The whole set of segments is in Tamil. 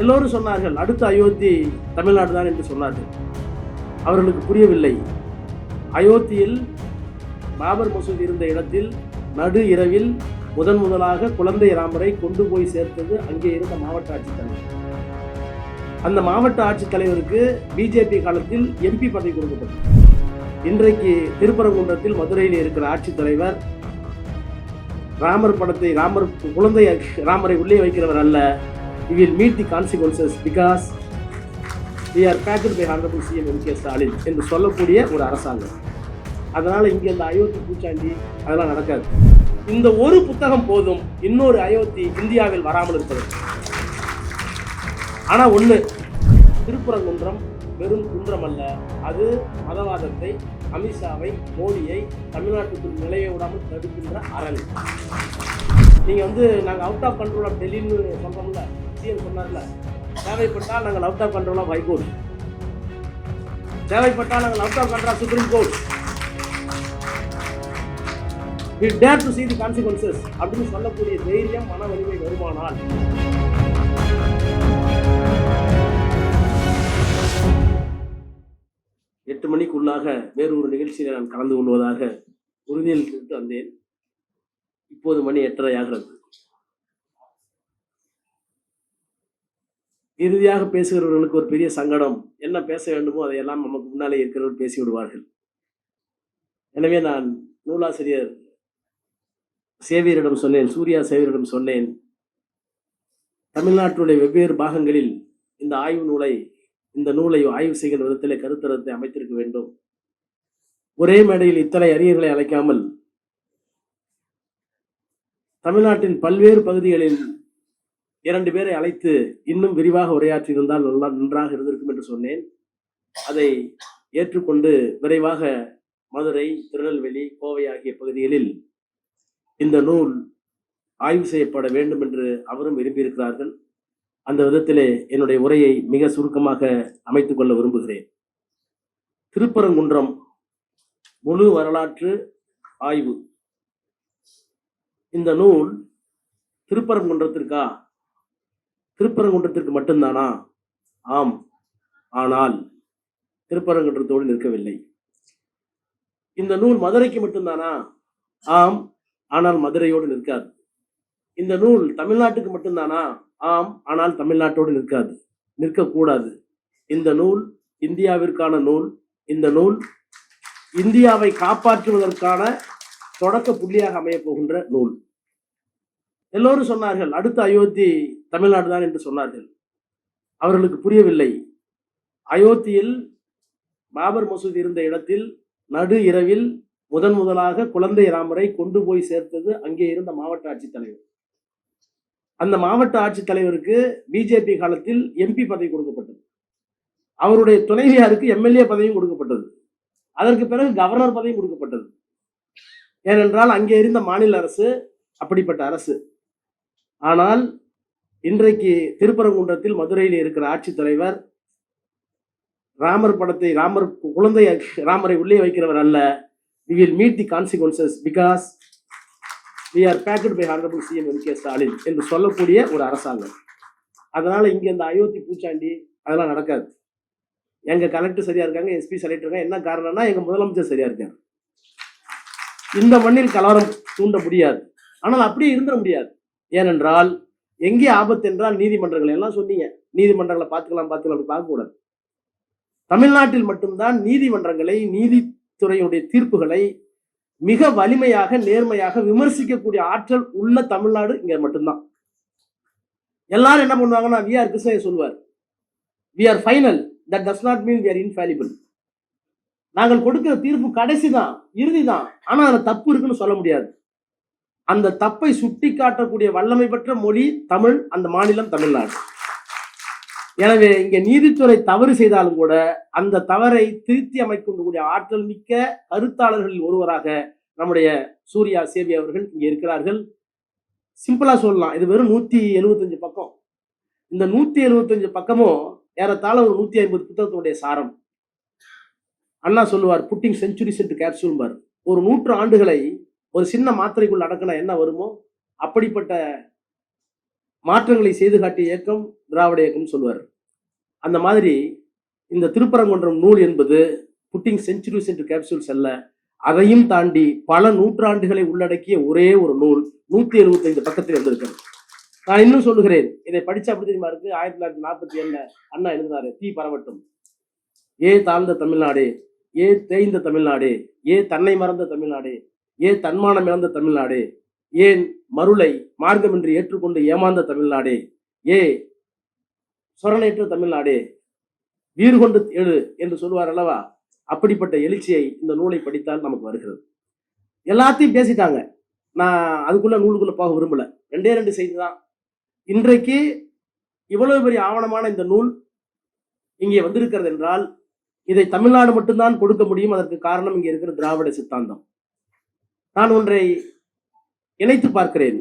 எல்லோரும் சொன்னார்கள் அடுத்த அயோத்தி தமிழ்நாடு தான் என்று சொன்னார்கள். அவர்களுக்கு புரியவில்லை. அயோத்தியில் பாபர் மசூதி இருந்த இடத்தில் நடு இரவில் முதலாக குழந்தை ராமரை கொண்டு போய் சேர்த்தது அங்கே இருந்த மாவட்ட ஆட்சித்தலைவர். அந்த மாவட்ட ஆட்சித்தலைவருக்கு பிஜேபி காலத்தில் எம்பி பதவி கொடுக்கப்பட்டது. இன்றைக்கு திருப்பரங்குன்றத்தில் மதுரையில் இருக்கிற ஆட்சித்தலைவர் ராமர் படத்தை குழந்தை ராமரை உள்ளே வைக்கிறவர் அல்ல. We will meet the consequences because we are backed by Honorable CM M.K. Stalin என்று சொல்லக்கூடிய ஒரு அரசாங்கம். அதனால இங்கே இந்த அயோத்தி பூச்சாண்டி அதெல்லாம் நடக்காது. இந்த ஒரு புத்தகம் போதும் இன்னொரு அயோத்தி இந்தியாவில் வராமல் இருப்பது. ஆனா ஒண்ணு, திருப்பரங்குன்றம் வெறும் குன்றம் அல்ல, அது மதவாதத்தை, அமித்ஷாவை, மோடியை தமிழ்நாட்டுக்குள் நிலைய விடாமல் தடுக்கின்ற அரண். நீங்க நாங்க அவுட் ஆஃப் கண்ட்ரோல் ஆஃப் டெல்லின்னு சொல்றோம்ல, சிஎம் சொன்னார்ல, தேவைப்பட்டால் நாங்கள் out of control of high court, தேவைப்பட்டால் நாங்கள் out of control of supreme court, we dare to see the consequences அப்படின்னு சொல்லக்கூடிய தைரியம், மன வலிமை வருமானால் எட்டு மணிக்குள்ளாக வேறு ஒரு நிகழ்ச்சியில் நான் கலந்து கொள்வதாக உறுதியளித்து வந்தேன். இப்போது மணி 8:30 ஆகிறது. இறுதியாக பேசுகிறவர்களுக்கு ஒரு பெரிய சங்கடம். என்ன பேச வேண்டுமோ அதையெல்லாம் நமக்கு முன்னாலே இருக்கிறவர்கள் பேசி விடுவார்கள். எனவே நான் நூலாசிரியர் சேவியரிடம் சொன்னேன், சூர்யா சேவியரிடம் சொன்னேன், தமிழ்நாட்டுடைய வெவ்வேறு பாகங்களில் இந்த நூலை ஆய்வு செய்கிற விதத்திலே கருத்தரத்தை அமைத்திருக்க வேண்டும். ஒரே மேடையில் இத்தனை அறிஞர்களை அழைக்காமல் தமிழ்நாட்டின் பல்வேறு பகுதிகளில் 2 பேரை அழைத்து இன்னும் விரிவாக உரையாற்றியிருந்தால் நன்றாக இருந்திருக்கும் என்று சொன்னேன். அதை ஏற்றுக்கொண்டு விரைவாக மதுரை, திருநெல்வேலி, கோவை ஆகிய பகுதிகளில் இந்த நூல் ஆய்வு செய்யப்பட வேண்டும் என்று அவரும் விரும்பியிருக்கிறார்கள். அந்த விதத்திலே என்னுடைய உரையை மிக சுருக்கமாக அமைத்துக் கொள்ள விரும்புகிறேன். திருப்பரங்குன்றம் முழு வரலாற்று ஆய்வு. இந்த நூல் திருப்பரங்குன்றத்திற்கு மட்டும்தானா? ஆம். ஆனால் திருப்பரங்குன்றத்தோடு நிற்கவில்லை. இந்த நூல் மதுரைக்கு மட்டும்தானா? ஆம். ஆனால் மதுரையோடு நிற்காது. இந்த நூல் தமிழ்நாட்டுக்கு மட்டும்தானா? ஆம். ஆனால் தமிழ்நாட்டோடு நிற்கக்கூடாது. இந்த நூல் இந்தியாவிற்கான நூல். இந்த நூல் இந்தியாவை காப்பாற்றுவதற்கான தொடக்க புள்ளியாக அமைய போகின்ற நூல். எல்லோரும் சொன்னார்கள் அடுத்த அயோத்தி தமிழ்நாடு தான் என்று சொன்னார்கள். அவர்களுக்கு புரியவில்லை. அயோத்தியில் பாபர் மசூதி இருந்த இடத்தில் நடு இரவில் முதலாக குழந்தை ராமரை கொண்டு போய் சேர்த்தது அங்கே இருந்த மாவட்ட ஆட்சித்தலைவர். அந்த மாவட்ட ஆட்சித்தலைவருக்கு பிஜேபி காலத்தில் எம்பி பதவி கொடுக்கப்பட்டது. அவருடைய துணைவியாருக்கு எம்எல்ஏ பதவியும் கொடுக்கப்பட்டது. அதற்கு பிறகு கவர்னர் பதவியும் கொடுக்கப்பட்டது. ஏனென்றால் அங்கே இருந்த மாநில அரசு அப்படிப்பட்ட அரசு. ஆனால் இன்றைக்கு திருப்பரங்குன்றத்தில் மதுரையில் இருக்கிற ஆட்சித்தலைவர் குழந்தை ராமரை உள்ளே வைக்கிறவர் அல்ல. We will meet the consequences because we are backed by Honorable CM M.K. Stalin என்று சொல்லக்கூடிய ஒரு அரசாங்கம். அதனால இங்க இந்த அயோத்தி பூச்சாண்டி அதெல்லாம் நடக்காது. எங்க கலெக்டர் சரியா இருக்காங்க, எஸ்பி சரியா இருக்காங்க. என்ன காரணம்னா எங்க முதலமைச்சர் சரியா இருக்காங்க. இந்த மண்ணில் கலவரம் தூண்ட முடியாது. ஆனால் அப்படியே இருந்துட முடியாது. ஏனென்றால் எங்கே ஆபத்து என்றால் நீதிமன்றங்கள் எல்லாம் சொன்னீங்க. நீதிமன்றங்களை பார்த்துக்கலாம் அப்படி பார்க்கக்கூடாது. தமிழ்நாட்டில் மட்டும்தான் நீதிமன்றங்களை, நீதித்துறையுடைய தீர்ப்புகளை மிக வலிமையாக, நேர்மையாக விமர்சிக்கக்கூடிய ஆற்றல் உள்ள தமிழ்நாடு இங்க மட்டும்தான். எல்லாரும் என்ன பண்ணுவாங்கன்னா, வி ஆர் கிருஷ்ணய்யா சொல்வார், we are final, that does not mean we are infallible. நாங்கள் கொடுக்கிற தீர்ப்பு கடைசி தான், இறுதி தான். ஆனா அதுல தப்பு இருக்குன்னு சொல்ல முடியாது. அந்த தப்பை சுட்டி காட்டக்கூடிய வல்லமை பெற்ற மொழி தமிழ், அந்த மாநிலம் தமிழ்நாடு. எனவே இங்க நீதித்துறை தவறு செய்தாலும் கூட அந்த தவறை திருத்தி அமைக்கக்கூடிய ஆற்றல் மிக்க கருத்தாளர்களில் ஒருவராக நம்முடைய சூர்யா சேவி அவர்கள் இங்க இருக்கிறார்கள். சிம்பிளா சொல்லலாம், இது வெறும் 175 பக்கம். இந்த 175 பக்கமும் ஏறத்தாழ ஒரு 150 புத்தகத்தினுடைய சாரம். அண்ணா சொல்லுவார், புட்டிங் செஞ்சுரிஸ் இன்டு கேப்சூல் பார். ஒரு 100 ஆண்டுகளை ஒரு சின்ன மாத்திரைக்குள் அடக்கினா என்ன வருமோ அப்படிப்பட்ட மாற்றங்களை செய்து காட்டிய இயக்கம் திராவிட இயக்கம் சொல்லுவார். அந்த மாதிரி இந்த திருப்பரங்குன்றம் நூல் என்பது புட்டிங் செஞ்சுரிஸ் இன்டு கேப்சூல்ஸ் அல்ல, அதையும் தாண்டி பல நூற்றாண்டுகளை உள்ளடக்கிய ஒரே ஒரு நூல் 175 பக்கத்தில் வந்திருக்கிறது. நான் இன்னும் சொல்லுகிறேன், இதை படிச்சா அப்படி தெரியுமா இருக்கு. 1947 அண்ணா எழுதினாரு, தீ பரவட்டும், ஏ தாழ்ந்த தமிழ்நாடு, ஏ தேய்ந்த தமிழ்நாடு, ஏ தன்னை மறந்த தமிழ்நாடு, ஏ தன்மானம் இழந்த தமிழ்நாடு, ஏன் மருளை மார்க்கமின்றி ஏற்றுக்கொண்டு ஏமாந்த தமிழ்நாடு, ஏ சொரணேற்ற தமிழ்நாடு, வீறு கொண்டு எழு என்று சொல்லுவார் அல்லவா. அப்படிப்பட்ட எழுச்சியை இந்த நூலை படித்தால் நமக்கு வருகிறது. எல்லாத்தையும் பேசிட்டாங்க, நான் அதுக்குள்ள நூலுக்குள்ள போக விரும்பல. 2 செய்தி தான். இன்றைக்கு இவ்வளவு பெரிய ஆவணமான இந்த நூல் இங்கே வந்திருக்கிறது என்றால் இதை தமிழ்நாடு மட்டும்தான் கொடுக்க முடியும். அதற்கு காரணம் இங்கே இருக்கிற திராவிட சித்தாந்தம். நான் ஒன்றை இணைத்து பார்க்கிறேன்.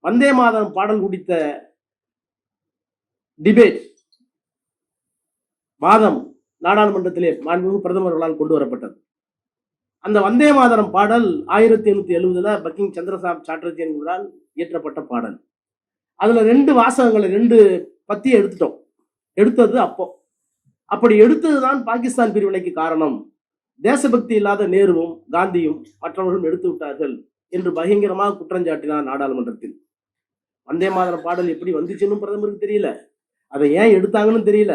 வந்தே மாதரம் பாடல் குறித்த டிபேட் வாதம் நாடாளுமன்றத்திலே மாண்புமிகு பிரதமர்களால் கொண்டு வரப்பட்டது. அந்த வந்தே மாதரம் பாடல் 1870 பக்கிங் சந்திரசாப் சாட்டர்ஜி என்பவரால் இயற்றப்பட்ட பாடல். அதுல 2 வாசகங்களை 2 பத்தியை எடுத்துட்டோம். எடுத்தது அப்படி எடுத்ததுதான் பாகிஸ்தான் பிரிவினைக்கு காரணம். தேசபக்தி இல்லாத நேருவும் காந்தியும் மற்றவர்களும் எடுத்து விட்டார்கள் என்று பயங்கரமாக குற்றஞ்சாட்டினார் நாடாளுமன்றத்தில். வந்தே மாதரம் பாடல் எப்படி வந்துச்சுன்னு பிரதமருக்கு தெரியல, அதை ஏன் எடுத்தாங்கன்னு தெரியல,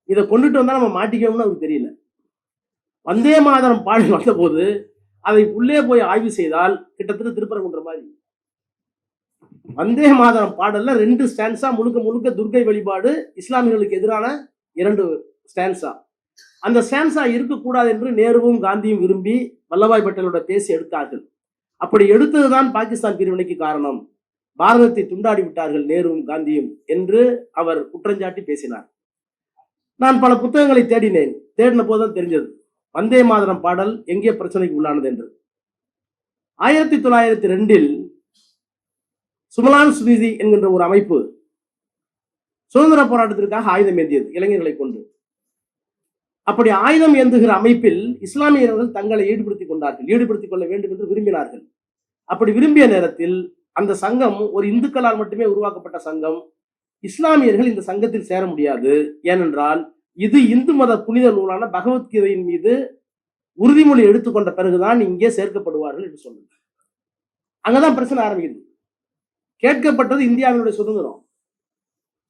இதை கொண்டுட்டு வந்தா நம்ம மாட்டிக்கணும்னு அவருக்கு தெரியல. வந்தே மாதரம் பாடல் வந்த போது அதை உள்ளே போய் ஆய்வு செய்தால் கிட்டத்தட்ட திருப்பரங்குன்ற மாதிரி. வந்தே மாதரம் பாடல்ல 2 ஸ்டான்ஸா முழுக்க முழுக்க துர்க்கை வழிபாடு, இஸ்லாமியர்களுக்கு எதிரான 2 ஸ்டான்ஸா. அந்த ஸ்டான்ஸா இருக்கக்கூடாது என்று நேருவும் காந்தியும் விரும்பி வல்லபாய் பட்டேலோட பேசி எடுத்தார்கள். அப்படி எடுத்ததுதான் பாகிஸ்தான் பிரிவினைக்கு காரணம். பாரதத்தை துண்டாடி விட்டார்கள் நேருவும் காந்தியும் என்று அவர் குற்றஞ்சாட்டி பேசினார். நான் பல புத்தகங்களை தேடின போதுதான் தெரிஞ்சது வந்தே மாதரம் பாடல் எங்கே பிரச்சனைக்கு உள்ளானது என்று. 1902 சுமலான் சுனிதி என்கின்ற ஒரு அமைப்பு சுதந்திர போராட்டத்திற்காக ஆயுதம் ஏந்தியது இளைஞர்களை கொண்டு. அப்படி ஆயுதம் ஏந்துகிற அமைப்பில் இஸ்லாமியர்கள் தங்களை ஈடுபடுத்திக் கொள்ள வேண்டும் என்று விரும்பினார்கள். அப்படி விரும்பிய நேரத்தில் அந்த சங்கம் ஒரு இந்துக்களால் மட்டுமே உருவாக்கப்பட்ட சங்கம். இஸ்லாமியர்கள் இந்த சங்கத்தில் சேர முடியாது, ஏனென்றால் இது இந்து மத புனித நூலான பகவத்கீதையின் மீது உறுதிமொழி எடுத்துக்கொண்ட பிறகுதான் இங்கே சேர்க்கப்படுவார்கள் என்று சொன்னாங்க. அங்கதான் பிரச்சனை ஆரம்பிக்குது. கேட்கப்பட்டது இந்தியாவினுடைய சுதந்திரம்.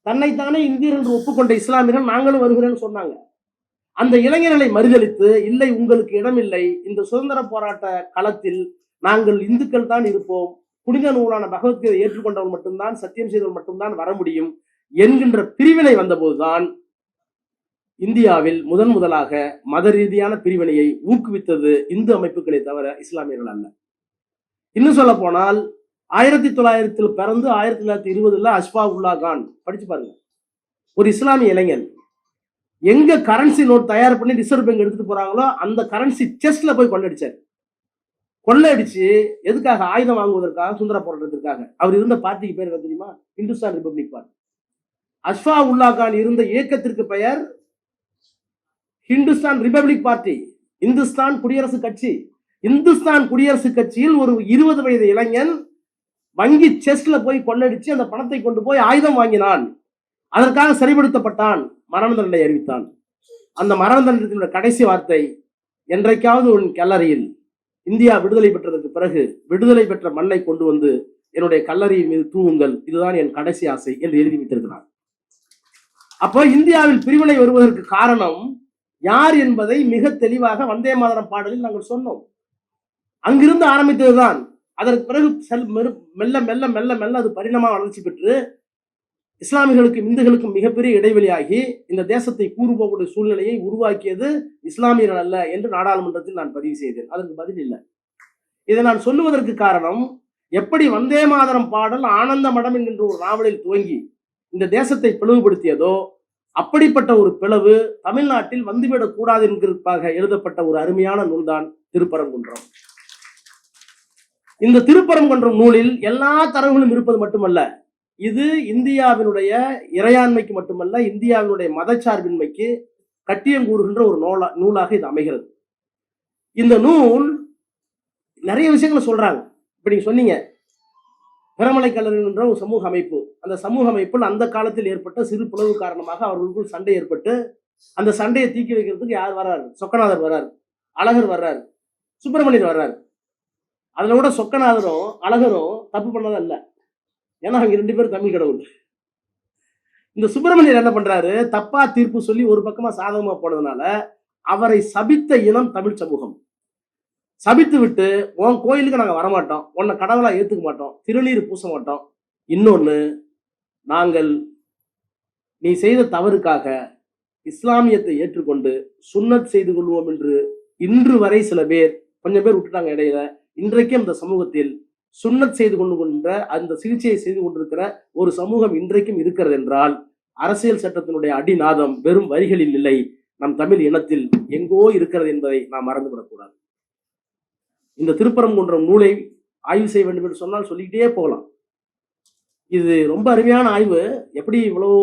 தன்னைத்தானே இந்தியர் என்று ஒப்புக்கொண்ட இஸ்லாமியர்கள் நாங்களும் வருகிறேன்னு சொன்னாங்க. அந்த இளைஞர்களை மறுதளித்து, இல்லை உங்களுக்கு இடமில்லை, இந்த சுதந்திர போராட்ட களத்தில் நாங்கள் இந்துக்கள் தான் இருப்போம், புனித நூலான பகவத்கீதை ஏற்றுக்கொண்டவர் மட்டும்தான், சத்தியம் செய்தவர் மட்டும்தான் வர முடியும் என்கின்ற பிரிவினை வந்தபோதுதான் இந்தியாவில் முதலாக மத ரீதியான பிரிவினையை ஊக்குவித்தது இந்து அமைப்புகளை தவிர இஸ்லாமியர்கள் அல்ல. இன்னும் சொல்ல போனால் 1900 பிறந்து 1920 அஷ்பா உல்லா கான் படிச்சு பாருங்க. ஒரு இஸ்லாமிய இளைஞன் எங்க கரன்சி நோட் தயார் பண்ணி ரிசர்வ் பேங்க் எடுத்துட்டு போறாங்களோ அந்த கரன்சி செஸ்ட்ல போய் கொள்ளடிச்சார். கொள்ளடிச்சு எதுக்காக? ஆயுதம் வாங்குவதற்காக, சுந்தர போராட்டத்திற்காக. அவர் இருந்த பார்ட்டிக்கு பேர் என்ன தெரியுமா? Hindustan republic party. Ashfaqulla Khan இருந்த இயக்கத்திற்கு பெயர் ஹிந்துஸ்தான் ரிபப்ளிக் பார்ட்டி, இந்துஸ்தான் குடியரசு கட்சி. இந்துஸ்தான் குடியரசு கட்சியில் ஒரு 20 வயது இளைஞன் வங்கி செஸ்ட்ல போய் கொள்ளடிச்சு அந்த பணத்தை கொண்டு போய் ஆயுதம் வாங்கினான். அதற்காக சிறைப்படுத்தப்பட்டான், மரண தண்டனை அறிவித்தான். அந்த மரண தண்டனத்தினுடைய கடைசி வார்த்தை, என்றைக்காவது உன் கல்லறையில் இந்தியா விடுதலை பெற்றதற்கு பிறகு விடுதலை பெற்ற மண்ணை கொண்டு வந்து என்னுடைய கல்லறையின் மீது தூவுங்கள், இதுதான் என் கடைசி ஆசை என்று எழுதி வைத்திருக்கிறார். அப்போ இந்தியாவில் பிரிவினை வருவதற்கு காரணம் யார் என்பதை மிக தெளிவாக வந்தே மாதரம் பாடலில் நாங்கள் சொன்னோம். அங்கிருந்து ஆரம்பித்ததுதான். அதற்கு பிறகு மெல்ல மெல்ல மெல்ல மெல்ல அது பரிணாம வளர்ச்சி பெற்று இஸ்லாமியர்களுக்கும் இந்துக்களுக்கும் மிகப்பெரிய இடைவெளியாகி இந்த தேசத்தை கூறுபோக்கூடிய சூழ்நிலையை உருவாக்கியது இஸ்லாமியர்கள் அல்ல என்று நாடாளுமன்றத்தில் நான் பதிவு செய்தேன். அதற்கு பதில் இல்லை. இதை நான் சொல்லுவதற்கு காரணம், எப்படி வந்தே மாதரம் பாடல் ஆனந்த மடம் என்கின்ற ஒரு நாவலில் துவங்கி இந்த தேசத்தை பிளவுபடுத்தியதோ, அப்படிப்பட்ட ஒரு பிளவு தமிழ்நாட்டில் வந்துவிடக் கூடாது என்கிறதுக்காக எழுதப்பட்ட ஒரு அருமையான நூல்தான் திருப்பரங்குன்றம். இந்த திருப்பரங்குன்றம் நூலில் எல்லா தரவுகளும் இருப்பது மட்டுமல்ல, இது இந்தியாவினுடைய இறையாண்மைக்கு மட்டுமல்ல, இந்தியாவினுடைய மதச்சார்பின்மைக்கு கட்டியம் கூறுகின்ற ஒரு நூலாக இது அமைகிறது. இந்த நூல் நிறைய விஷயங்களை சொல்றாங்க. இப்ப நீங்க சொன்னீங்க, பிரமலை கல்லர்கள் என்ற ஒரு சமூக அமைப்பு. அந்த சமூக அமைப்பில் அந்த காலத்தில் ஏற்பட்ட சிறு பிளவு காரணமாக அவர்களுக்குள் சண்டை ஏற்பட்டு அந்த சண்டையை தீக்கி வைக்கிறதுக்கு யார் வர்றாரு? சொக்கநாதர் வர்றாரு, அழகர் வர்றாரு, சுப்பிரமணியர் வர்றாரு. அதுல கூட சொக்கநாதரும் அழகரும் தப்பு பண்ணதல்ல, ஏன்னா அவங்க 2 பேரும் தமிழ் கடவுள். இந்த சுப்பிரமணியர் என்ன பண்றாரு? தப்பா தீர்ப்பு சொல்லி ஒரு பக்கமா சாதகமா போனதுனால அவரை சபித்த இனம் தமிழ் சமூகம். சபித்து விட்டு, உன் கோயிலுக்கு நாங்க வரமாட்டோம், உன்னை கடவுளா ஏத்துக்க மாட்டோம், திருநீர் பூச மாட்டோம். இன்னொன்னு, நாங்கள் நீ செய்த தவறுக்காக இஸ்லாமியத்தை ஏற்றுக்கொண்டு சுன்னத் செய்து கொள்வோம் என்று இன்று வரை சில பேர், கொஞ்சம் பேர் விட்டுட்டாங்க இடையில, இன்றைக்கும் இந்த சமூகத்தில் சுன்னத் செய்து கொண்ட அந்த சிகிச்சையை செய்து கொண்டிருக்கிற ஒரு சமூகம் இன்றைக்கும் இருக்கிறது என்றால், அரசியல் சட்டத்தினுடைய அடிநாதம் வெறும் வரிகளில் இல்லை, நம் தமிழ் இனத்தில் எங்கோ இருக்கிறது என்பதை நாம் மறந்துவிடக்கூடாது. இந்த திருப்பரங்குன்றம் நூலை ஆய்வு செய்ய வேண்டும் என்று சொன்னால் சொல்லிக்கிட்டே போகலாம். இது ரொம்ப அருமையான ஆய்வு. எப்படி இவ்வளவு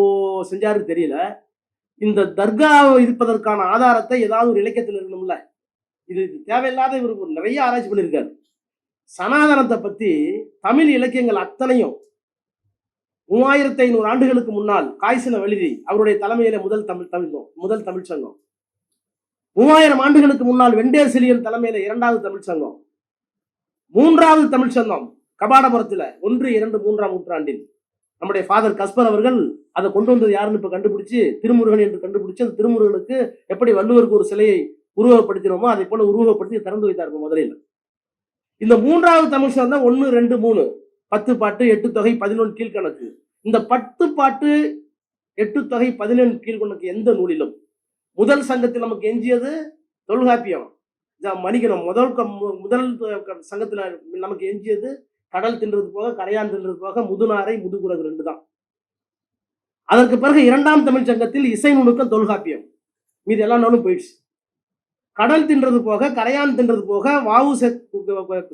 செஞ்சாரு தெரியல. இந்த தர்கா இருப்பதற்கான ஆதாரத்தை ஏதாவது ஒரு இலக்கியத்தில் இருக்கணும்ல. இது தேவையில்லாத இவர் நிறைய ஆராய்ச்சி பண்ணியிருக்காரு. சனாதனத்தை பத்தி தமிழ் இலக்கியங்கள் அத்தனையும் 3500 ஆண்டுகளுக்கு முன்னால் காய்ச்சின எழுதி அவருடைய தலைமையில முதல் தமிழ் சங்கம், 3000 ஆண்டுகளுக்கு முன்னால் வெண்டேர் செழியன் தலைமையில 2வது தமிழ் சங்கம், 3வது தமிழ் சங்கம் கபாடபுரத்துல 1, 2, 3ஆம் நூற்றாண்டில் நம்முடைய ஃபாதர் கஸ்பர் அவர்கள் அதை கொண்டு வந்தது யாருன்னு இப்ப கண்டுபிடிச்சு திருமுருகன் என்று கண்டுபிடிச்சு, அந்த திருமுருகனுக்கு எப்படி வள்ளுவருக்கு ஒரு சிலையை உருவகப்படுத்தினோமோ அதை போல உருவகப்படுத்தி திறந்து வைத்தார்கள் முதலில். இந்த 3வது தமிழ் சங்கம் 1, 2, 3 10 பாட்டு 8 தொகை 11 கீழ்கணக்கு. இந்த 10 பாட்டு 8 தொகை 11 கீழ்கணக்கு எந்த நூலிலும் முதல் சங்கத்தில் நமக்கு எஞ்சியது தொல்காப்பியம், மணிக்கணும். முதல் சங்கத்துல நமக்கு எஞ்சியது கடல் தின்றது போக கரையான் தின்றது போக முதுநாரை முதுகுரகு 2 தான். அதற்கு பிறகு 2ஆம் தமிழ் சங்கத்தில் இசை நுணுக்கம் தொல்காப்பியம், மீது எல்லா நூலும் போயிடுச்சு. கடல் தின்றது போக கரையான் தின்றது போக வாவு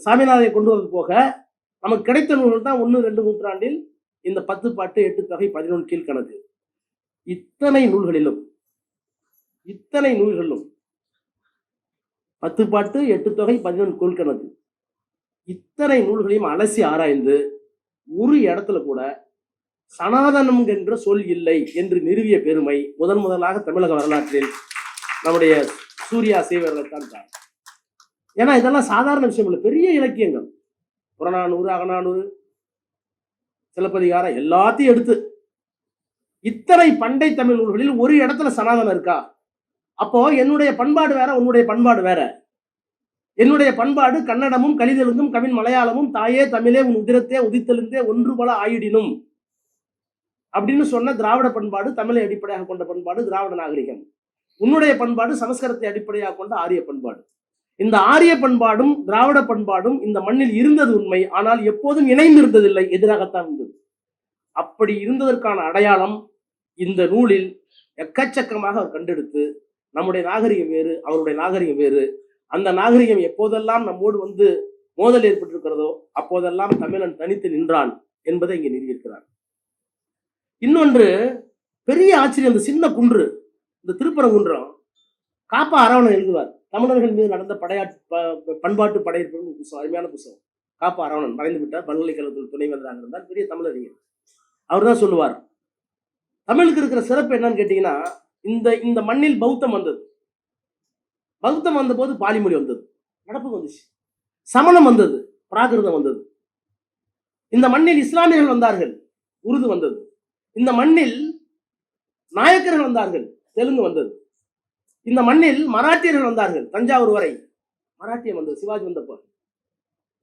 சாமிநாதை கொண்டு வந்தது போக நமக்கு கிடைத்த நூல்கள் தான் 1, 2 நூற்றாண்டில் இந்த 10 பாட்டு 8 தொகை 11 கீழ்கணக்கு. இத்தனை நூல்களிலும் 10 பாட்டு 8 தொகை 11 கீழ்கணக்கு இத்தனை நூல்களையும் அலசி ஆராய்ந்து ஒரு இடத்துல கூட சனாதனம் என்ற சொல் இல்லை என்று நிறுவிய பெருமை முதலாக தமிழக வரலாற்றில் நம்முடைய சூர்யா சேவர்களைத்தான் தான். ஏன்னா இதெல்லாம் சாதாரண விஷயம் இல்லை, பெரிய இலக்கியங்கள். புறநானூறு, அகநானூறு, சிலப்பதிகாரம் எல்லாத்தையும் எடுத்து இத்தனை பண்டை தமிழ் நூல்களில் ஒரு இடத்துல சனாதனம் இருக்கா? அப்போ என்னுடைய பண்பாடு வேற, உன்னுடைய பண்பாடு வேற. என்னுடைய பண்பாடு கன்னடமும் கலிதெலுங்கும் கவின் மலையாளமும் தாயே தமிழே உன் உதிரத்தே உதித்தெழுந்தே ஒன்று பல ஆயிடினும் அப்படின்னு சொன்ன திராவிட பண்பாடு, தமிழை அடிப்படையாக கொண்ட பண்பாடு திராவிட நாகரிகம். உன்னுடைய பண்பாடு சமஸ்கிருதத்தை அடிப்படையாக கொண்ட ஆரிய பண்பாடு. இந்த ஆரிய பண்பாடும் திராவிட பண்பாடும் இந்த மண்ணில் இருந்தது உண்மை, ஆனால் எப்போதும் இணைந்து இருந்ததில்லை, எதிராகத்தான் இருந்தது. அப்படி இருந்ததற்கான அடையாளம் இந்த நூலில் எக்கச்சக்கமாக அவர் கண்டெடுத்து, நம்முடைய நாகரிகம் வேறு, அவருடைய நாகரிகம் வேறு. அந்த நாகரிகம் எப்போதெல்லாம் நம்மோடு வந்து மோதல் ஏற்பட்டிருக்கிறதோ அப்போதெல்லாம் தமிழன் தனித்து நின்றான் என்பதை இங்கே நிறுவியிருக்கிறார். இன்னொன்று பெரிய ஆச்சரியம், இந்த சின்ன குன்று, இந்த திருப்பரங்குன்றம், காப்பா அரவணன் எழுதுவார். தமிழர்கள் மீது நடந்த பண்பாட்டு படையெடுப்பு புத்தகம், அருமையான புத்தகம். காப்பா அரவணன் மறைந்து விட்டார், பல்கலைக்கழகத்தில் துணைவேந்தராக இருந்தார், பெரிய தமிழறிஞர். அவர் தான் சொல்லுவார், தமிழுக்கு இருக்கிற சிறப்பு என்னன்னு கேட்டீங்கன்னா, இந்த மண்ணில் பௌத்தம் வந்தது. பௌத்தம் வந்த போது பாலிமொழி வந்தது, நடப்பு வந்துச்சு. சமணம் வந்தது, பிராகிருதம் வந்தது. இந்த மண்ணில் இஸ்லாமியர்கள் வந்தார்கள், உருது வந்தது. இந்த மண்ணில் நாயக்கர்கள் வந்தார்கள், தெலுங்கு வந்தது. இந்த மண்ணில் மராட்டியர்கள் வந்தார்கள், தஞ்சாவூர் வரை மராட்டியம் வந்தது, சிவாஜி வந்தப்போ.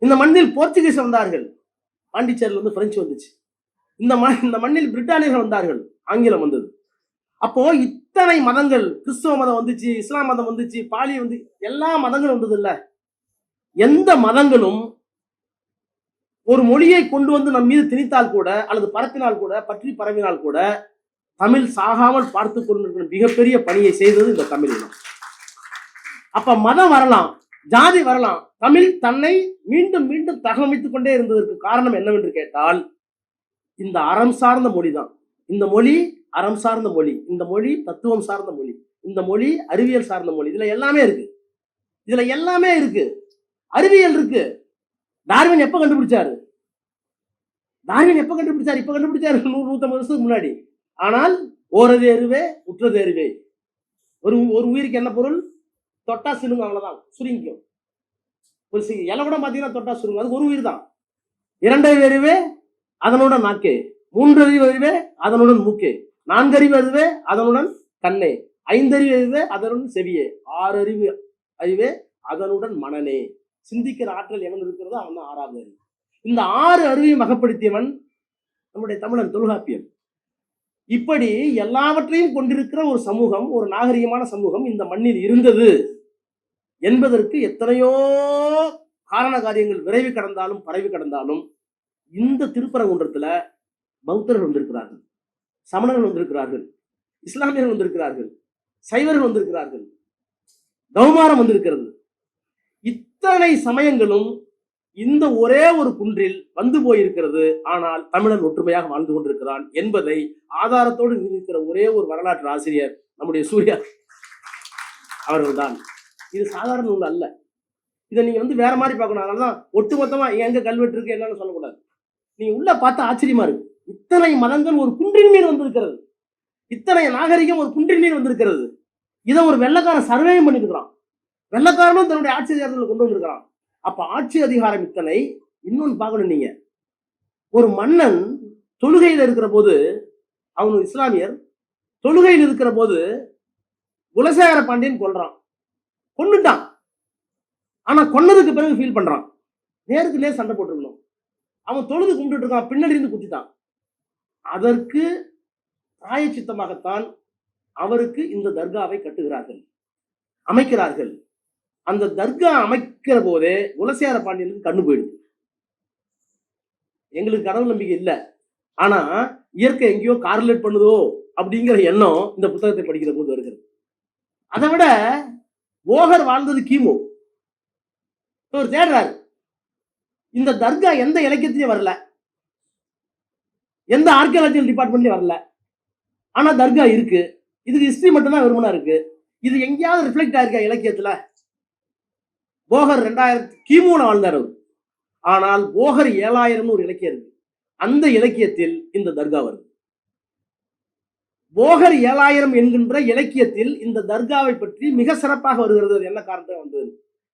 இந்த மண்ணில் போர்ச்சுகீஸ் வந்தார்கள், பாண்டிச்சேரியில் வந்து பிரெஞ்சு வந்துச்சு. இந்த மண்ணில் பிரிட்டானியர்கள் வந்தார்கள், ஆங்கிலம் வந்தது. அப்போ இத்தனை மதங்கள், கிறிஸ்துவ மதம் வந்துச்சு, இஸ்லாம் மதம் வந்துச்சு, பாலி வந்து, எல்லா மதங்களும் வந்தது இல்ல. எந்த மதங்களும் ஒரு மொழியை கொண்டு வந்து நம் மீது திணித்தால் கூட, அல்லது பரப்பினால் கூட, பற்றி பரவினால் கூட, தமிழ் சாகாமல் பார்த்து கொண்டிருக்கிற மிகப்பெரிய பணியை செய்தது இந்த தமிழ் இனம். அப்ப மதம் வரலாம், ஜாதி வரலாம், தமிழ் தன்னை மீண்டும் மீண்டும் தகவமைத்துக் கொண்டே இருந்ததற்கு காரணம் என்னவென்று கேட்டால், இந்த அறம் சார்ந்த மொழி தான். இந்த மொழி அறம் சார்ந்த மொழி, இந்த மொழி தத்துவம் சார்ந்த மொழி, இந்த மொழி அறிவியல் சார்ந்த மொழி. இதுல எல்லாமே இருக்கு. அறிவியல் இருக்கு. டார்வின் எப்ப கண்டுபிடிச்சாரு? டார்வின் எப்ப கண்டுபிடிச்சார்? இப்ப கண்டுபிடிச்சாரு, 100-150 வருஷத்துக்கு முன்னாடி. ஆனால் ஓரது எருவே உற்றது எருவே. ஒரு ஒரு உயிருக்கு என்ன பொருள்? தொட்டா சிலுங்க, அவ்வளவுதான், சுருங்கிக்கும். ஒரு இலை கூட பாத்தீங்கன்னா தொட்டா சுருங்கும். அது ஒரு உயிர் தான். இரண்டறிவு அறிவே அதனுடன் நாக்கே, மூன்றறிவு அறிவே அதனுடன் மூக்கே, நான்கறிவு அறிவே அதனுடன் கண்ணே, ஐந்தறிவு அறிவே அதனுடன் செவியே, ஆறறிவு அறிவே அதனுடன் மனநே. சிந்திக்கிற ஆற்றல் எவன் இருக்கிறதோ அவன் தான் ஆறாவது அறிவு. இந்த 6 அறிவையும் வகைப்படுத்தியவன் நம்முடைய தமிழன் தொல்காப்பியன். இப்படி எல்லாவற்றையும் கொண்டிருக்கிற ஒரு சமூகம், ஒரு நாகரிகமான சமூகம் இந்த மண்ணில் இருந்தது என்பதற்கு எத்தனையோ காரண காரியங்கள் விரைவு கடந்தாலும் பரவி கடந்தாலும் இந்த திருப்பரங்குன்றத்துல பௌத்தர்கள் வந்திருக்கிறார்கள், சமணர்கள் வந்திருக்கிறார்கள், இஸ்லாமியர்கள் வந்திருக்கிறார்கள், சைவர்கள் வந்திருக்கிறார்கள், கௌமாரம் வந்திருக்கிறது. இத்தனை சமயங்களும் இந்த ஒரே ஒரு குன்றில் வந்து போயிருக்கிறது. ஆனால் தமிழன் ஒற்றுமையாக வாழ்ந்து கொண்டிருக்கிறான் என்பதை ஆதாரத்தோடு நிரூபிக்கிற ஒரே ஒரு வரலாற்று ஆசிரியர் நம்முடைய சூர்யா அவர்கள்தான். இது சாதாரண நூல் அல்ல. இதை நீங்க வேற மாதிரி பார்க்கணும். அதனாலதான் ஒட்டுமொத்தமா எங்க கல்வெட்டு இருக்கு என்னன்னு சொல்லக்கூடாது. நீங்க உள்ள பார்த்தா ஆச்சரியமா இருக்கு. இத்தனை மதங்கள் ஒரு குன்றின் மீது வந்திருக்கிறது, இத்தனை நாகரிகம் ஒரு குன்றின் மீது வந்திருக்கிறது. இதை ஒரு வெள்ளக்காரன் சர்வேயும் பண்ணிருக்கிறான், வெள்ளக்காரனும் தன்னுடைய ஆட்சி அதிகாரத்தில் கொண்டு வந்திருக்கிறான். அப்ப ஆட்சி அதிகாரம் இத்தனை. இன்னொன்னு பார்க்கணும், நீங்க ஒரு மன்னன் தொழுகையில் இருக்கிற போது, அவனு இஸ்லாமியர், தொழுகையில் இருக்கிற போது குலசேகர பாண்டியன் கொன்னுட்டான். ஆனா கொன்னதுக்கு பிறகு ஃபீல் பண்றான், நேருக்கு நேர் சண்டை போட்டுருக்கணும். அவன் தொழுது கும்பிட்டு இருக்கான், பின்னாடி இருந்து குத்திட்டான். அதற்கு பிராயச்சித்தமாகத்தான் அவருக்கு இந்த தர்காவை கட்டுகிறார்கள், அமைக்கிறார்கள். அந்த தர்கா அமைக்கிற போதே குலசேகர பாண்டியனுக்கு கண்ணு போயிடுது. எங்களுக்கு கடவுள் நம்பிக்கை இல்லை, ஆனா இயற்கை எங்கேயோ கார்லேட் பண்ணுதோ அப்படிங்கிற எண்ணம் இந்த புத்தகத்தை படிக்கிற போது வருகிறது. அதை விட போகர் வாழ்ந்தது கிமு. ஒரு தேடுறாரு, இந்த தர்கா எந்த இலக்கியத்திலையும் வரல, எந்த ஆர்கியாலஜிக்கல் டிபார்ட்மெண்ட்லயும் வரல. ஆனா தர்கா இருக்கு. இதுக்கு ஹிஸ்டரி மட்டும்தான் வெறுமனா இருக்கு. இது எங்கேயாவது ரிஃப்ளெக்ட் ஆயிருக்கா இலக்கியத்துல? போகர் 2000 கிமுல வாழ்ந்தார். ஆனால் போகர் 7000 ஒரு இலக்கியம் இருக்கு. அந்த இலக்கியத்தில் இந்த தர்கா வருது. போகர் 7000 என்கின்ற இலக்கியத்தில் இந்த தர்காவை பற்றி மிக சிறப்பாக வருகிறது. என்ன காரணம் வந்தது?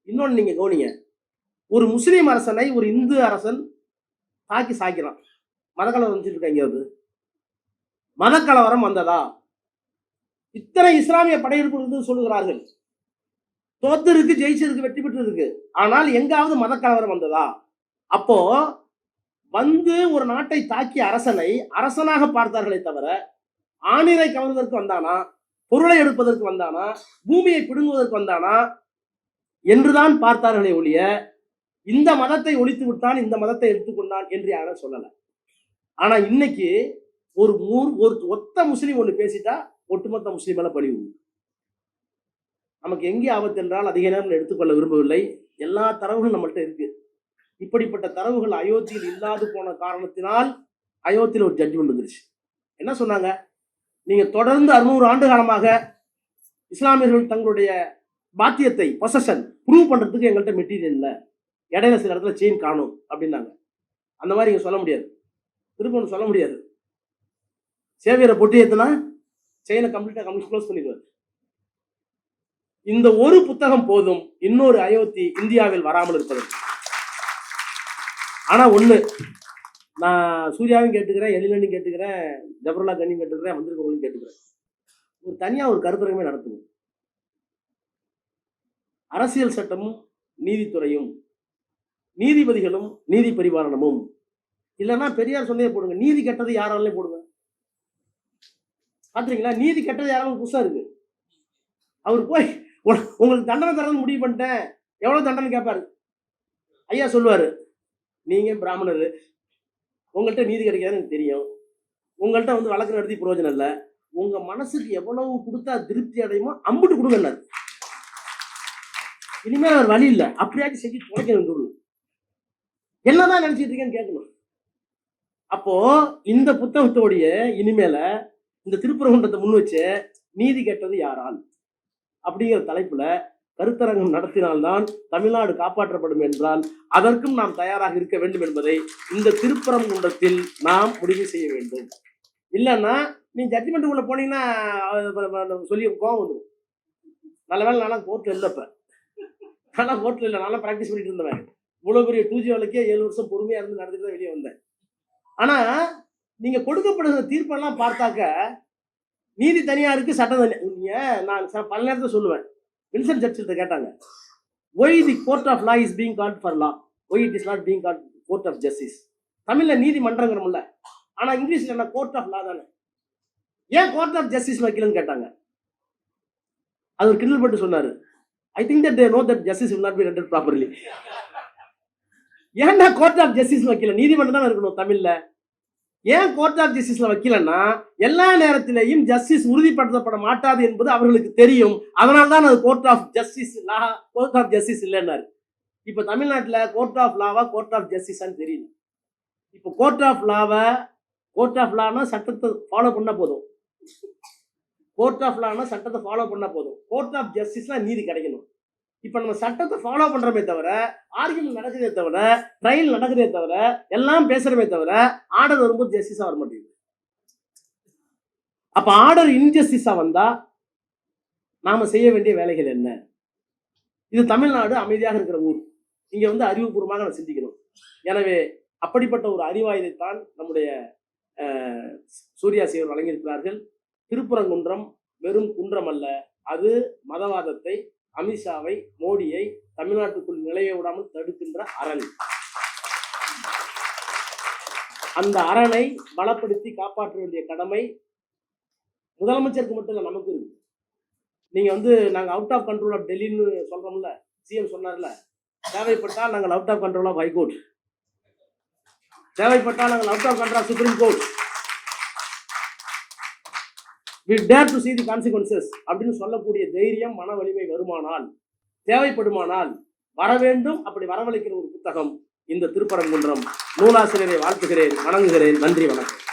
இன்னொன்னு நீங்க கவனிங்க. ஒரு முஸ்லீம் அரசனை ஒரு இந்து அரசன் தாக்கி சாய்க்கிறான். மதக்கலவரம் வந்துட்டு இருக்காங்க. மதக்கலவரம் வந்ததா? இத்தனை இஸ்லாமிய படையெடுப்பு சொல்லுகிறார்கள். தோத்து இருக்கு, ஜெயிச்சிருக்கு, வெற்றி பெற்று இருக்கு. ஆனால் எங்காவது மதக்கலவரம் வந்ததா? அப்போ ஒரு நாட்டை தாக்கிய அரசனை அரசனாக பார்த்தார்களே தவிர, ஆணிரை கவர்வதற்கு வந்தானா, பொருளை எடுப்பதற்கு வந்தானா, பூமியை பிடுங்குவதற்கு வந்தானா என்றுதான் பார்த்தார்களே ஒழிய, இந்த மதத்தை ஒழித்து விட்டான், இந்த மதத்தை எடுத்துக்கொண்டான் என்று யாரும் சொல்லல. ஆனா இன்னைக்கு ஒரு ஒத்த முஸ்லீம் ஒண்ணு பேசிட்டா ஒட்டுமொத்த முஸ்லீம் பழி உண்டு. நமக்கு எங்கே ஆபத்து என்றால் அதிக நேரம் எடுத்துக்கொள்ள விரும்பவில்லை. எல்லா தரவுகளும் நம்மள்கிட்ட இருக்கு. இப்படிப்பட்ட தரவுகள் அயோத்தியில் இல்லாது போன காரணத்தினால் அயோத்தியில் ஒரு ஜட்ஜ்மெண்ட் வந்துருச்சு. என்ன சொன்னாங்க? நீங்க தொடர்ந்து 600 ஆண்டு காலமாக இஸ்லாமியர்கள் தங்களுடைய பாத்தியத்தை பொசஷன் ப்ரூவ் பண்றதுக்கு எங்கள்கிட்ட மெட்டீரியல் இல்லை, இடையில சில இடத்துல செயின் காணும் அப்படின்னாங்க. அந்த மாதிரி இங்க சொல்ல முடியாது, திரும்ப சொல்ல முடியாது. சேவியரை பொட்டி ஏத்துனா செயினை கம்ப்ளீட்டா க்ளோஸ் பண்ணிடுவார். இந்த ஒரு புத்தகம் போதும் இன்னொரு அயோத்தி இந்தியாவில் வராமல் இருப்பது. ஆனா ஒண்ணு, நான் சூர்யாவையும் கேட்டுக்கிறேன், எழிலனையும் கேட்டுக்கிறேன், ஜபருல்லா கண்ணியும் கேட்டுக்கிறேன், வந்திருக்கவங்களையும் கேட்டுக்கிறேன். ஒரு தனியா ஒரு கருத்தரங்கமே நடத்துங்க. அரசியல் சட்டமும் நீதித்துறையும் நீதிபதிகளும் நீதி பரிபாலனமும் இல்லைன்னா பெரியார் சொன்னதே போடுங்க, நீதி கெட்டது யாராலே போடுங்க. பாத்துறீங்களா? நீதி கெட்டது யாராலும் புதுசா இருக்கு. அவர் போய் உங்களுக்கு தண்டனை தரது முடிவு பண்ணிட்டேன், எவ்வளவு தண்டனை கேட்பாரு. ஐயா சொல்லுவாரு, நீங்க பிராமணர், உங்கள்கிட்ட நீதி கிடைக்காதுன்னு எனக்கு தெரியும், உங்கள்கிட்ட வழக்கு நடத்தி பிரயோஜனம் இல்லை, உங்க மனசுக்கு எவ்வளவு கொடுத்தா திருப்தி அடையுமோ அம்புட்டு கொடுங்க. இனிமேல் அவர் வழி இல்லை, அப்படியாச்சும் செஞ்சு துடைக்க வேண்டும். என்னதான் நினைச்சிட்டு இருக்கேன்னு கேட்கணும். அப்போ இந்த புத்தகத்தோடைய இனிமேல இந்த திருப்பரங்குன்றத்தை முன் வச்சு நீதி கெட்டது யாரால் அப்படிங்கிற தலைப்புல கருத்தரங்கம் நடத்தினால்தான் தமிழ்நாடு காப்பாற்றப்படும் என்றால் அதற்கும் நாம் தயாராக இருக்க வேண்டும் என்பதை இந்த திருப்பரங்குன்றத்தில் நாம் முடிவு செய்ய வேண்டும். இல்லைன்னா நீ ஜட்ஜ்மெண்ட்டுக்குள்ள போனீங்கன்னா சொல்லி கோவம் வந்துடும். நல்ல வேலை நான்லாம் கோர்ட்டில் இல்லைப்ப, நான்லாம் கோர்ட்டில் இல்லை, நல்லா ப்ராக்டிஸ் பண்ணிட்டு இருந்தவன். இவ்வளோ பெரிய 2G வேலைக்கே 7 வருஷம் பொறுமையாக இருந்து நடந்துட்டு தான் வெளியே வந்தேன். ஆனால் நீங்கள் கொடுக்கப்படுகிற தீர்ப்பெல்லாம் பார்த்தாக்க நீதி தனியாக இருக்குது, சட்டம் தனியாக. நான் பல நேரத்தில் சொல்லுவேன், வின்சென்ட் சர்ச்சில்கிட்ட கேட்டாங்க, why the court of law is being called for law, why it is not being called court of justice. தமிழில் நீதிமன்றங்கிறோம்ல, ஆனால் இங்கிலீஷில் என்ன கோர்ட் ஆஃப் லா தானே, ஏன் கோர்ட் ஆஃப் ஜஸ்டிஸ் வைக்கலன்னு கேட்டாங்க. அது ஒரு கிண்டல் பட்டு சொன்னார், I think that they know that justice will not be rented properly. ஏன்னா கோர்ட் ஆஃப் ஜஸ்டிஸ் வைக்கல, நீதிமன்றம் தான் இருக்கணும் தமிழில். ஏன் கோர்ட் ஆஃப் ஜஸ்டிஸ்ல வைக்கலன்னா எல்லா நேரத்திலேயும் ஜஸ்டிஸ் உறுதிப்படுத்தப்பட மாட்டாது என்பது அவர்களுக்கு தெரியும். அதனால தான் அது court of justice law, court of justice இல்லைன்னாரு. இப்போ தமிழ்நாட்டில் கோர்ட் ஆஃப் லாவா கோர்ட் ஆஃப் ஜஸ்டிஸான்னு தெரியல. இப்போ கோர்ட் ஆஃப் லாவை, கோர்ட் ஆஃப் லானா சட்டத்தை ஃபாலோ பண்ண போதும், கோர்ட் ஆஃப் லானா சட்டத்தை ஃபாலோ பண்ண போதும், கோர்ட் ஆஃப் ஜஸ்டிஸ்லாம் நீதி கிடைக்கணும். இப்போ நம்ம சட்டத்தை ஃபாலோ பண்றோமே தவிர, ஆர்கியூமெண்ட் நடக்குதே தவிர, ட்ரையல் நடக்குதே தவிர, எல்லாம் பேசுறமே தவிர, ஆர்டர் வரும்போது ஜஸ்டிஸா வர மாட்டேங்குது. அப்ப ஆர்டர் இன்ஜஸ்டிஸா வந்தா நாம செய்ய வேண்டிய வேலைகள் என்ன? இது தமிழ்நாடு அமைதியாக இருக்கிற ஊர், இங்க வந்து அறிவுபூர்வமாக நம்ம சிந்திக்கணும். எனவே அப்படிப்பட்ட ஒரு அறிவாயுதைத்தான் நம்முடைய சூர்யா சேவர் வழங்கியிருக்கிறார்கள். திருப்பரங்குன்றம் வெறும் குன்றம் அல்ல, அது மதவாதத்தை, அமித்ஷாவை, மோடியை தமிழ்நாட்டுக்குள் நிலைய விடாமல் தடுக்கின்ற அரண். அந்த அரணை பலப்படுத்தி காப்பாற்ற வேண்டிய கடமை முதலமைச்சருக்கு மட்டும் இல்லை, நமக்கு இருக்கு. நீங்க வந்து நாங்க அவுட் ஆஃப் கண்ட்ரோல் ஆஃப் டெல்லின்னு சொல்றோம்ல, சிஎம் சொன்னார்ல, தேவைப்பட்டால் நாங்கள் out of control of high court, தேவைப்பட்டால் நாங்கள் out of control of supreme court, we dare to see the consequences அப்படின்னு சொல்லக்கூடிய தைரியம், மன வலிமை வருமானால், தேவைப்படுமானால் வர வேண்டும். அப்படி வரவழைக்கிற ஒரு புத்தகம் இந்த திருப்பரங்குன்றம். நூலாசிரியரை வாழ்த்துகிறேன், வணங்குகிறேன். நன்றி, வணக்கம்.